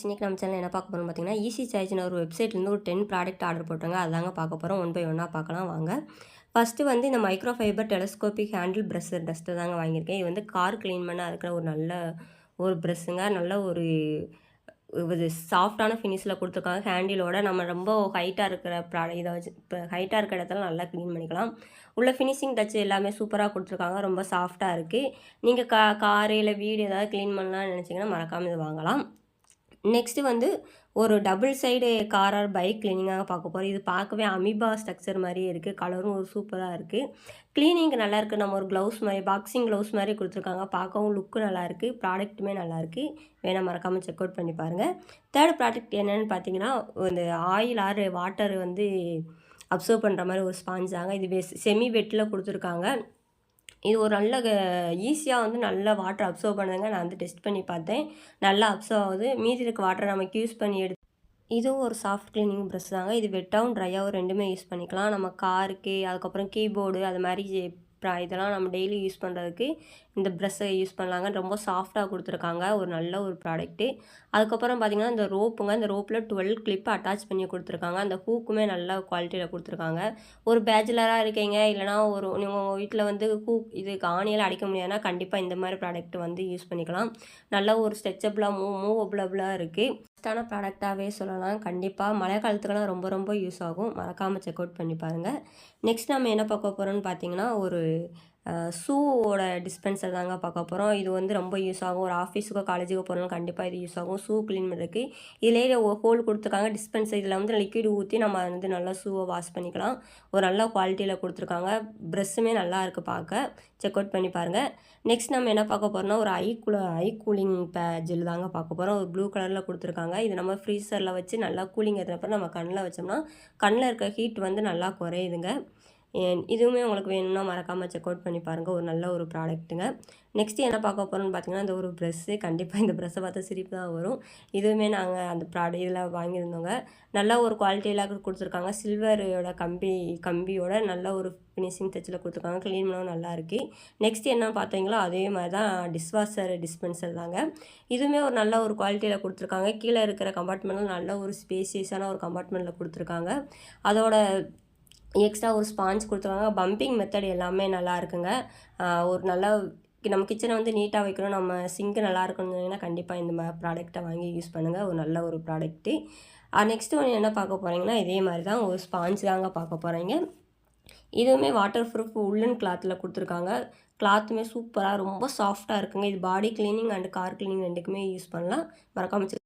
இன்றைக்கி நம்ம சேனல் என்ன பார்க்க போகிறோம்னு பார்த்தீங்கன்னா, ஈஸி சாய்ஸ்னு ஒரு வெப்சைட்லேருந்து ஒரு 10 ப்ராடக்ட் ஆர்டர் போட்டாங்க. அதாங்க பார்க்க போகிறோம். ஒன் பை ஒன்னாக பார்க்கலாம் வாங்க. ஃபஸ்ட்டு வந்து இந்த micro fibre telescopic handle pressure dust தாங்க வாங்கியிருக்கேன். இது வந்து கார் க்ளீன் பண்ண அதுக்குள்ள ஒரு நல்ல ஒரு ப்ரஷ்ஷுங்க. நல்ல ஒரு இது சாஃப்டான ஃபினிஷில் கொடுத்துருக்காங்க. ஹேண்டிலோட நம்ம ரொம்ப ஹைட்டாக இருக்கிற இதை வச்சு இப்போ ஹைட்டாக இருக்கிற இடத்துல நல்லா க்ளீன் பண்ணிக்கலாம். உள்ள ஃபினிஷிங் டச் எல்லாமே சூப்பராக கொடுத்துருக்காங்க. ரொம்ப சாஃப்டாக இருக்குது. நீங்கள் காரு இல்லை வீடு ஏதாவது க்ளீன் பண்ணலாம்னு நினச்சிங்கன்னா மறக்காமல் இது வாங்கலாம். நெக்ஸ்ட்டு வந்து ஒரு double side car or bike கிளீனிங்காக பார்க்க போகிறோம். இது பார்க்கவே அமீபா ஸ்ட்ரக்சர் மாதிரியே இருக்குது. கலரும் ஒரு சூப்பராக இருக்குது. கிளீனிங் நல்லாயிருக்கு. நம்ம ஒரு க்ளவுஸ் மாதிரி பாக்ஸிங் க்ளவுஸ் மாதிரி கொடுத்துருக்காங்க. பார்க்கவும் லுக்கு நல்லாயிருக்கு. ப்ராடக்ட்டுமே நல்லாயிருக்கு. வேணால் மறக்காமல் செக் அவுட் பண்ணி பாருங்கள். தேர்ட் ப்ராடக்ட் என்னென்னு பார்த்தீங்கன்னா, இந்த ஆயில் ஆர் வாட்டர் வந்து அப்சர்வ் பண்ணுற மாதிரி ஒரு ஸ்பாஞ்ச் தாங்க. இது செமி வெட்டில் கொடுத்துருக்காங்க. இது ஒரு நல்ல ஈஸியாக வந்து நல்லா வாட்டர் அப்சர்வ் பண்ணுதுங்க. நான் வந்து டெஸ்ட் பண்ணி பார்த்தேன். நல்லா அப்சர்வ் ஆகுது. மீதி இருக்க வாட்டரை நமக்கு யூஸ் பண்ணி இதுவும் ஒரு சாஃப்ட் கிளீனிங் ப்ரஷ் தாங்க. இது வெட்டாகவும் ட்ரையாகவும் ரெண்டுமே யூஸ் பண்ணிக்கலாம். நம்ம காருக்கு அதுக்கப்புறம் கீபோர்டு அது மாதிரி இதெல்லாம் நம்ம டெய்லி யூஸ் பண்ணுறதுக்கு இந்த ப்ரஷ்ஷை யூஸ் பண்ணலாங்க. ரொம்ப சாஃப்டாக கொடுத்துருக்காங்க. ஒரு நல்ல ஒரு ப்ராடக்ட்டு. அதுக்கப்புறம் பார்த்திங்கன்னா இந்த ரோப்புங்க. இந்த ரோப்பில் 12 கிளிப்பு அட்டாச் பண்ணி கொடுத்துருக்காங்க. அந்த ஹூக்குமே நல்ல குவாலிட்டியில் கொடுத்துருக்காங்க. ஒரு பேச்சுலராக இருக்கீங்க இல்லைனா நீங்கள் உங்கள் வீட்டில் வந்து இதுக்கு ஆணியெல்லாம் அடிக்க முடியாதுன்னா கண்டிப்பாக இந்த மாதிரி ப்ராடக்ட் வந்து யூஸ் பண்ணிக்கலாம். நல்ல ஒரு ஸ்ட்ரெச்சபிளாக மூவபிளாக இருக்குது. பெஸ்ட்டான ப்ராடக்டாகவே சொல்லலாம். கண்டிப்பாக மழை காலத்துக்கெல்லாம் ரொம்ப ரொம்ப யூஸ் ஆகும். மறக்காமல் செக் அவுட் பண்ணி பாருங்கள். நெக்ஸ்ட் நம்ம என்ன பார்க்க போகிறோம்னு பார்த்தீங்கன்னா, ஒரு ஷூவோட டிஸ்பென்சர் தாங்க பார்க்க போகிறோம். இது வந்து ரொம்ப யூஸ் ஆகும். ஒரு ஆஃபீஸுக்கோ காலேஜுக்கோ போகிறோம் கண்டிப்பாக இது யூஸ் ஆகும். ஷூ க்ளீன் பண்ணுறதுக்கு இதிலேயே ஹோல் கொடுத்துருக்காங்க. டிஸ்பென்சர் இதில் வந்து லிக்விட் ஊற்றி நம்ம வந்து நல்லா ஷூவை வாஷ் பண்ணிக்கலாம். ஒரு நல்ல குவாலிட்டியில் கொடுத்துருக்காங்க. ப்ரெஷ்ஷுமே நல்லா இருக்குது பார்க்க. செக் அவுட் பண்ணி பாருங்கள். நெக்ஸ்ட் நம்ம என்ன பார்க்க போகிறோம்னா, ஒரு ஐ கூலிங் ஜெல் தாங்க பார்க்க போகிறோம். ஒரு ப்ளூ கலரில் கொடுத்துருக்காங்க. இது நம்ம ஃப்ரீசரில் வச்சு நல்லா கூலிங் ஏற்றுறப்ப நம்ம கண்ணில் வச்சோம்னா கண்ணில் இருக்க ஹீட் வந்து நல்லா குறையுதுங்க. இதுவுமே உங்களுக்கு வேணும்னா மறக்காமல் செக் அவுட் பண்ணி பாருங்கள். ஒரு நல்ல ஒரு ப்ராடக்ட்டுங்க. நெக்ஸ்ட்டு என்ன பார்க்க போகிறோம்னு பார்த்தீங்கன்னா, இந்த ஒரு ப்ரெஷ்ஷு. கண்டிப்பாக இந்த ப்ரெஷ்ஷை பார்த்தா சிரிப்பு தான் வரும். இதுவுமே நாங்கள் அந்த இதில் வாங்கியிருந்தோங்க. நல்ல ஒரு குவாலிட்டியில் கொடுத்துருக்காங்க. சில்வரோட கம்பியோட நல்ல ஒரு ஃபினிஷிங் டச்சில் கொடுத்துருக்காங்க. க்ளீன் பண்ணவும் நல்லாயிருக்கு. நெக்ஸ்ட் என்ன பார்த்தீங்களோ அதே மாதிரி தான் டிஷ்வாஷர் டிஸ்பென்சர் தாங்க. இதுவுமே ஒரு நல்ல ஒரு குவாலிட்டியில் கொடுத்துருக்காங்க. கீழே இருக்கிற கம்பார்ட்மெண்ட்டில் நல்ல ஒரு ஸ்பேசியஸான ஒரு கம்பார்ட்மெண்ட்டில் கொடுத்துருக்காங்க. அதோட எக்ஸ்ட்ரா ஒரு ஸ்பாஞ்ச் கொடுத்துருக்காங்க. பம்பிங் மெத்தட் எல்லாமே நல்லா இருக்குங்க. ஒரு நல்ல நம்ம கிச்சனை வந்து நீட்டாக வைக்கணும், நம்ம சிங்க்கு நல்லா இருக்கணும்னா கண்டிப்பாக இந்த ப்ராடக்ட்டை வாங்கி யூஸ் பண்ணுங்கள். ஒரு நல்ல ஒரு ப்ராடக்ட்டு. நெக்ஸ்ட்டு ஒன்று என்ன பார்க்க போகிறீங்கன்னா, இதே மாதிரி தான் ஒரு ஸ்பாஞ்ச் தாங்க பார்க்க போகிறீங்க. இதுவுமே வாட்டர் ப்ரூஃப் உள்ளன் கிளாத்தில் கொடுத்துருக்காங்க. கிளாத்துமே சூப்பராக ரொம்ப சாஃப்டாக இருக்குங்க. இது பாடி கிளீனிங் அண்ட் கார் கிளீனிங் ரெண்டுக்குமே யூஸ் பண்ணலாம். மறக்காம